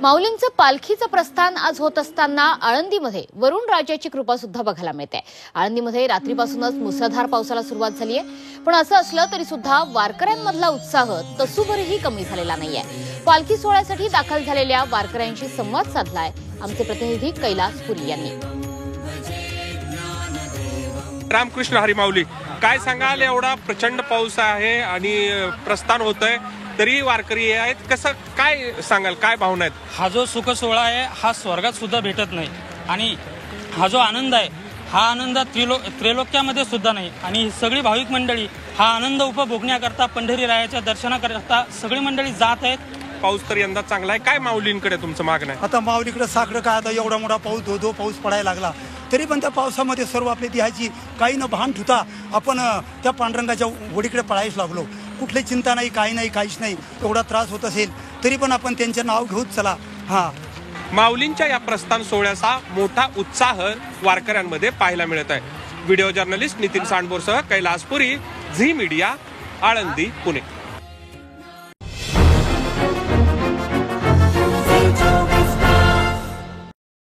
माऊलींचं पालखीचं प्रस्थान आज होत असताना आळंदीमध्ये वरुण राजाची कृपा सुद्धा बघायला मिळते। आळंदीमध्ये रात्रीपासूनच मुसळधार पावसाला सुरुवात झाली आहे, पण असं असलं तरी सुद्धा वारकऱ्यांमधला उत्साह तसूभरही कमी झालेला नाहीये। पालखी सोहळ्यासाठी दाखल झालेल्या वारकऱ्यांशी संवाद साधलाय आमचे प्रतिनिधी कैलास पुरी यांनी। रामकृष्ण हरी माऊली, काय सांगाल? एवढा प्रचंड पाऊस आहे आणि प्रस्थान होतंय तरी वारकरी आहेत, कसं काय सांगाल, काय भावना आहेत? हा जो सुख सोहळा आहे हा स्वर्गात सुद्धा भेटत नाही आणि हा जो आनंद आहे हा आनंद त्रैलोक्यामध्ये सुद्धा नाही। आणि सगळी भाविक मंडळी हा आनंद उपभोगण्याकरता पंढरी रायाच्या दर्शनाकरता सगळी मंडळी जात आहेत। पाऊस तर यंदा चांगला आहे, काय माऊलींकडे तुमचं मागणं आहे? आता माऊलीकडे साकडं काय, आता एवढा मोठा पाऊस धो पाऊस पडायला लागला तरी पण त्या पावसामध्ये सर्व आपली द्यायची काही न भान ठुता आपण त्या पांडुरंगाच्या वडीकडे पळायच लागलो। कुठली चिंता नाही, काही नाही, काहीच नाही। एवढा त्रास होत असेल तरी पण आपण त्यांचे नाव घेऊच चला। माऊलींच्या या प्रस्थान सोहळ्याचा मोठा उत्साह वारकऱ्यांमध्ये पाहायला मिळत आहे। व्हिडिओ जर्नलिस्ट नितीन सांडबोरसह कैलास पुरी, झी मीडिया, आळंदी, पुणे।